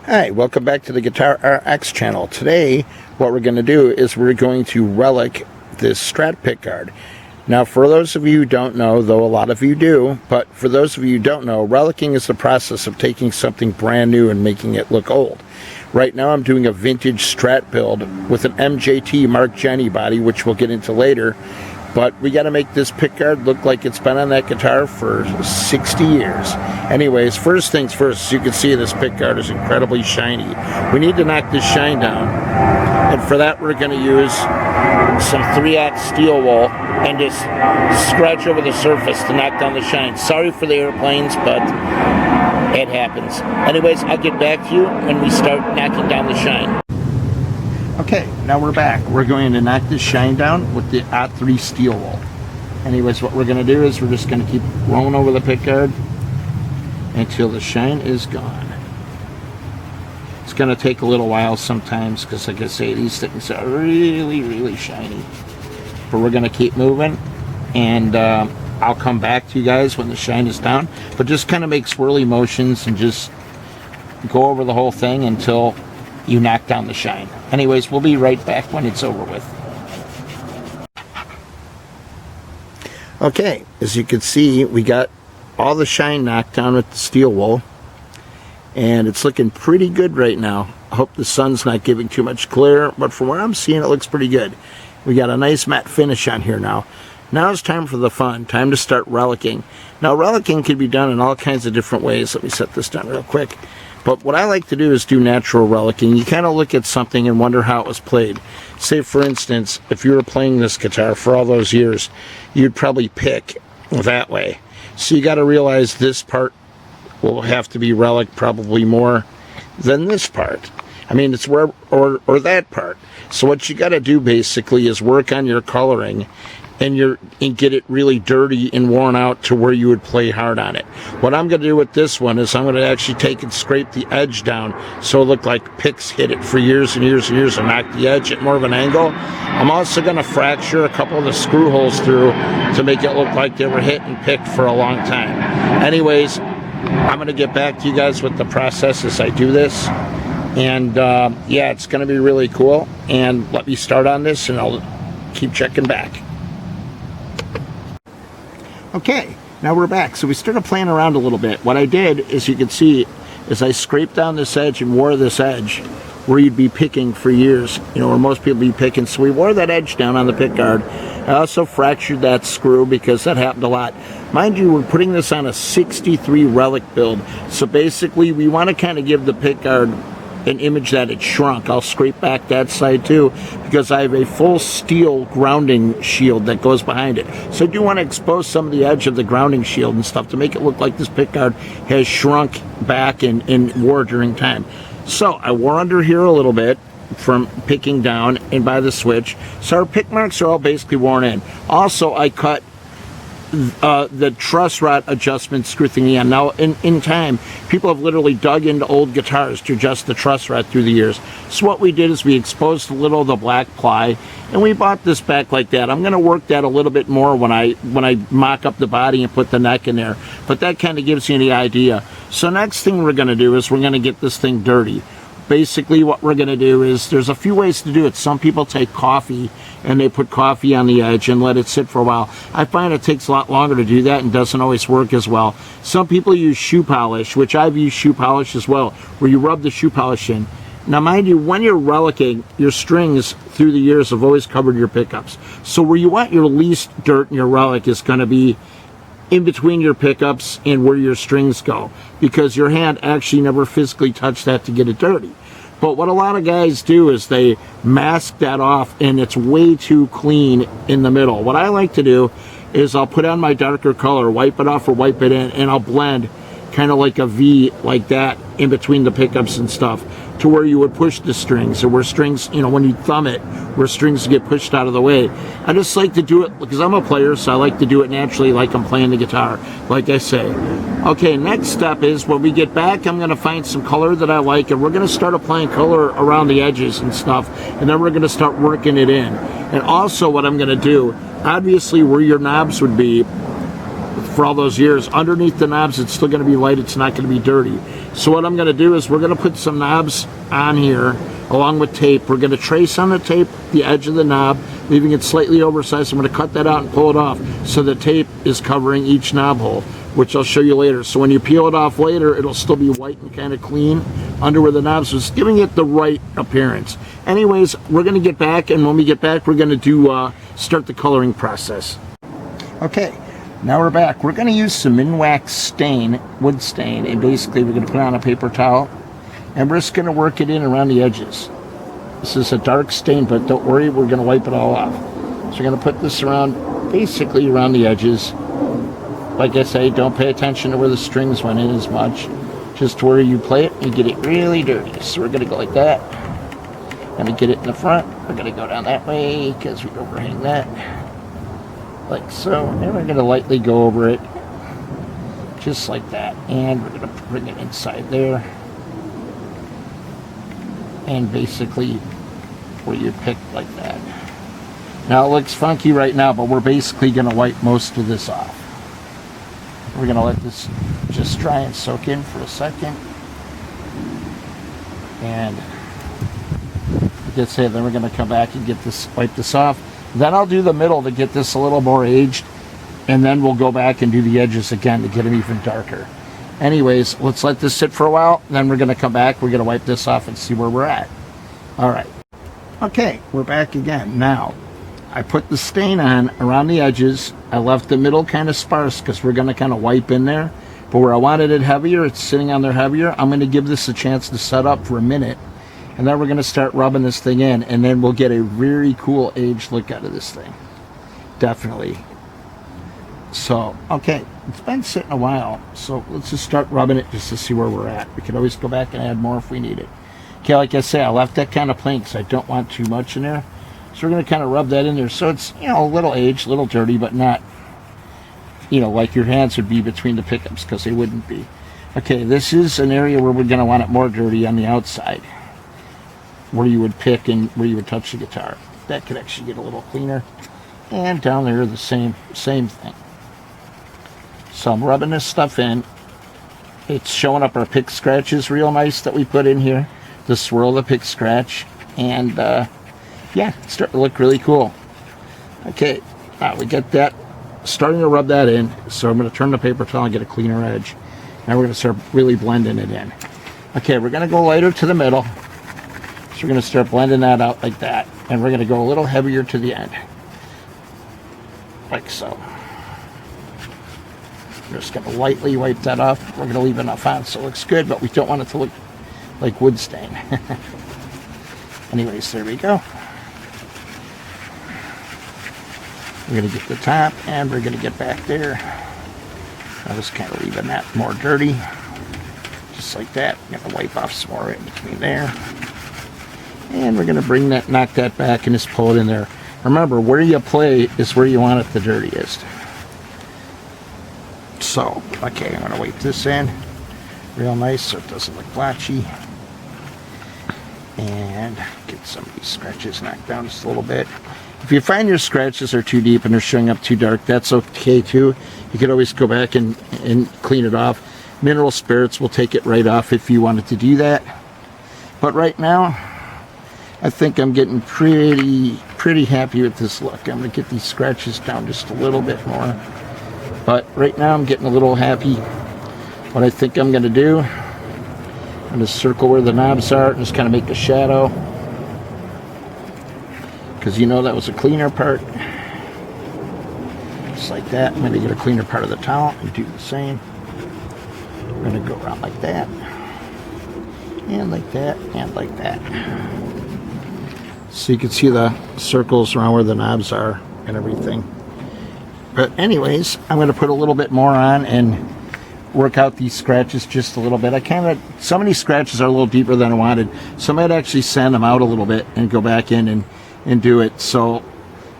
Hi, welcome back to the Guitar RX channel. Today, what we're going to do is we're going to relic this Strat pickguard. Now, for those of you who don't know, though a lot of you do, but for those of you who don't know, relicing is the process of taking something brand new and making it look old. Right now, I'm doing a vintage Strat build with an MJT Mark Jenny body, which we'll get into later. But we got to make this pickguard look like it's been on that guitar for 60 years. Anyways, first things first, as you can see, this pickguard is incredibly shiny. We need to knock this shine down. And for that, we're going to use some 3/0 steel wool and just scratch over the surface to knock down the shine. Sorry for the airplanes, but it happens. Anyways, I'll get back to you when we start knocking down the shine. Okay, now we're back. We're going to knock this shine down with the 3/0 steel wool. Anyways, what we're going to do is we're just going to keep rolling over the pickguard until the shine is gone. It's going to take a little while sometimes because, like I say, these things are really, really shiny. But we're going to keep moving, and I'll come back to you guys when the shine is down. But just kind of make swirly motions and just go over the whole thing until you knock down the shine. Anyways, we'll be right back when it's over with. Okay, as you can see, we got all the shine knocked down with the steel wool, and it's looking pretty good right now. I hope the sun's not giving too much glare, but from where I'm seeing, it looks pretty good. We got a nice matte finish on here now. Now it's time for the fun, time to start relicing. Now, relicing can be done in all kinds of different ways. Let me set this down real quick. But what I like to do is do natural relicing. You kind of look at something and wonder how it was played. Say, for instance, if you were playing this guitar for all those years, you'd probably pick that way. So you got to realize this part will have to be relic probably more than this part. I mean, it's where or that part. So what you got to do basically is work on your coloring and get it really dirty and worn out to where you would play hard on it. What I'm going to do with this one is I'm going to actually take and scrape the edge down so it looked like picks hit it for years and years and years and knock the edge at more of an angle. I'm also going to fracture a couple of the screw holes through to make it look like they were hit and picked for a long time. Anyways, I'm going to get back to you guys with the process as I do this. And yeah, it's going to be really cool. And let me start on this and I'll keep checking back. Okay, now we're back. So we started playing around a little bit. What I did, as you can see, is I scraped down this edge and wore this edge where you'd be picking for years, you know, where most people be picking. So we wore that edge down on the pickguard. I also fractured that screw because that happened a lot. Mind you, we're putting this on a 63 relic build. So basically, we want to kind of give the pickguard an image that it shrunk. I'll scrape back that side too because I have a full steel grounding shield that goes behind it. So I do want to expose some of the edge of the grounding shield and stuff to make it look like this pickguard has shrunk back and wore during time. So I wore under here a little bit from picking down and by the switch. So our pick marks are all basically worn in. Also, I cut the truss rod adjustment screw thingy on. Now, in time, people have literally dug into old guitars to adjust the truss rod through the years. So what we did is we exposed a little of the black ply, and we bought this back like that. I'm going to work that a little bit more when I mock up the body and put the neck in there. But that kind of gives you the idea. So next thing we're going to do is we're going to get this thing dirty. Basically, what we're going to do is, there's a few ways to do it. Some people take coffee and they put coffee on the edge and let it sit for a while. I find it takes a lot longer to do that and doesn't always work as well. Some people use shoe polish, which I've used shoe polish as well, where you rub the shoe polish in. Now, mind you, when you're relicing, your strings through the years have always covered your pickups. So where you want your least dirt in your relic is going to be in between your pickups and where your strings go, because your hand actually never physically touched that to get it dirty. But what a lot of guys do is they mask that off and it's way too clean in the middle. What I like to do is I'll put on my darker color, wipe it off or wipe it in, and I'll blend kind of like a V like that in between the pickups and stuff to where you would push the strings, or where strings, you know, when you thumb it, where strings get pushed out of the way. I just like to do it because I'm a player, so I like to do it naturally like I'm playing the guitar, like I say. Okay, next step is when we get back, I'm going to find some color that I like, and we're going to start applying color around the edges and stuff, and then we're going to start working it in. And also what I'm going to do, obviously where your knobs would be, for all those years. Underneath the knobs, it's still going to be light. It's not going to be dirty. So what I'm going to do is we're going to put some knobs on here along with tape. We're going to trace on the tape the edge of the knob, leaving it slightly oversized. I'm going to cut that out and pull it off so the tape is covering each knob hole, which I'll show you later. So when you peel it off later, it'll still be white and kind of clean under where the knobs was, giving it the right appearance. Anyways, we're going to get back, and when we get back, we're going to do start the coloring process. Okay, now we're back. We're going to use some Minwax stain, wood stain, and basically we're going to put it on a paper towel, and we're just going to work it in around the edges. This is a dark stain, but don't worry, we're going to wipe it all off. So we're going to put this around, basically around the edges. Like I say, don't pay attention to where the strings went in as much. Just where you play it, you get it really dirty. So we're going to go like that. And we get it in the front. We're going to go down that way because we overhang that. Like so. And we're going to lightly go over it. Just like that. And we're going to bring it inside there. And basically where you pick like that. Now it looks funky right now, but we're basically going to wipe most of this off. We're going to let this just dry and soak in for a second. And like I said, then we're going to come back and get this, wipe this off. Then I'll do the middle to get this a little more aged. And then we'll go back and do the edges again to get them even darker. Anyways, let's let this sit for a while. Then we're going to come back. We're going to wipe this off and see where we're at. All right. Okay, we're back again. Now, I put the stain on around the edges. I left the middle kind of sparse because we're going to kind of wipe in there. But where I wanted it heavier, it's sitting on there heavier. I'm going to give this a chance to set up for a minute. And then we're going to start rubbing this thing in. And then we'll get a very cool aged look out of this thing. Definitely. So, okay. It's been sitting a while. So let's just start rubbing it just to see where we're at. We can always go back and add more if we need it. Okay, like I say, I left that kind of plain because I don't want too much in there. So we're going to kind of rub that in there. So it's, you know, a little aged, a little dirty, but not, you know, like your hands would be between the pickups, because they wouldn't be. Okay, this is an area where we're going to want it more dirty on the outside, where you would pick and where you would touch the guitar. That could actually get a little cleaner. And down there, the same thing. So I'm rubbing this stuff in. It's showing up our pick scratches real nice that we put in here. The swirl of the pick scratch. And, yeah, it's starting to look really cool. Okay, now we get that, starting to rub that in. So I'm going to turn the paper towel and get a cleaner edge. Now we're going to start really blending it in. Okay, we're going to go lighter to the middle. So we're going to start blending that out like that. And we're going to go a little heavier to the end. Like so. We're just going to lightly wipe that off. We're going to leave enough on so it looks good, but we don't want it to look like wood stain. Anyways, there we go. We're going to get the top, and we're going to get back there. I was kind of leaving that more dirty. Just like that. I'm going to wipe off some more in between there. And we're going to bring that, knock that back, and just pull it in there. Remember, where you play is where you want it the dirtiest. So, okay, I'm going to wipe this in real nice so it doesn't look blotchy. And get some of these scratches knocked down just a little bit. If you find your scratches are too deep and they're showing up too dark, that's okay too. You could always go back and clean it off. Mineral spirits will take it right off if you wanted to do that. But right now, I think I'm getting pretty happy with this look. I'm going to get these scratches down just a little bit more. But right now I'm getting a little happy. What I think I'm going to do, I'm going to circle where the knobs are and just kind of make a shadow. Because you know that was a cleaner part. Just like that. I'm going to get a cleaner part of the towel and do the same. We're going to go around like that. And like that. And like that. So you can see the circles around where the knobs are and everything. But anyways, I'm going to put a little bit more on and work out these scratches just a little bit. Some of these scratches are a little deeper than I wanted, so I might actually sand them out a little bit and go back in and do it. So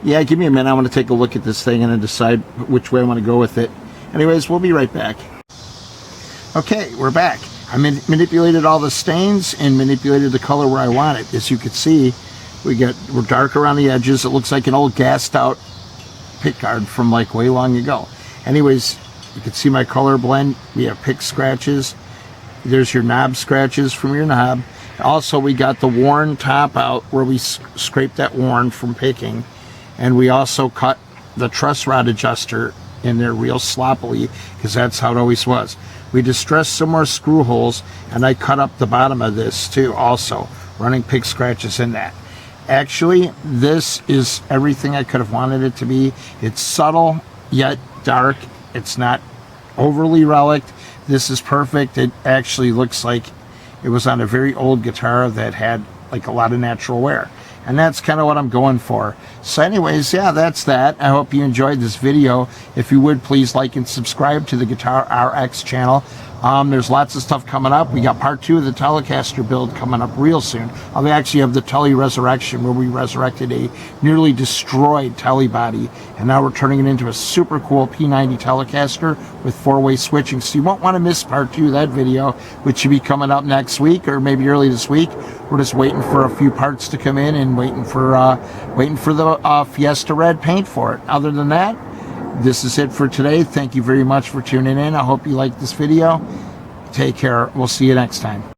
yeah, give me a minute. I want to take a look at this thing and then decide which way I want to go with it. Anyways, we'll be right back. Okay, we're back. I manipulated all the stains and manipulated the color where I want it. As you can see, we're dark around the edges. It looks like an old gassed out pickguard from like way long ago. Anyways, You can see my color blend. We have pick scratches. There's your knob scratches from your knob. Also, we got the worn top out where we scraped that worn from picking. And we also cut the truss rod adjuster in there real sloppily, because that's how it always was. We distressed some more screw holes, and I cut up the bottom of this too, also running pick scratches in that. Actually, this is everything I could have wanted it to be. It's subtle yet dark. It's not overly relic. This is perfect. It actually looks like it was on a very old guitar that had like a lot of natural wear. And that's kind of what I'm going for. So anyways, yeah, that's that. I hope you enjoyed this video. If you would, please like and subscribe to the Guitar RX channel. There's lots of stuff coming up. We got part 2 of the Telecaster build coming up real soon. We actually have the Tele Resurrection, where we resurrected a nearly destroyed Tele body, and now we're turning it into a super cool P90 Telecaster with 4-way switching. So you won't want to miss part 2 of that video, which should be coming up next week or maybe early this week. We're just waiting for a few parts to come in and waiting for the Fiesta Red paint for it. Other than that, this is it for today. Thank you very much for tuning in. I hope you liked this video. Take care. We'll see you next time.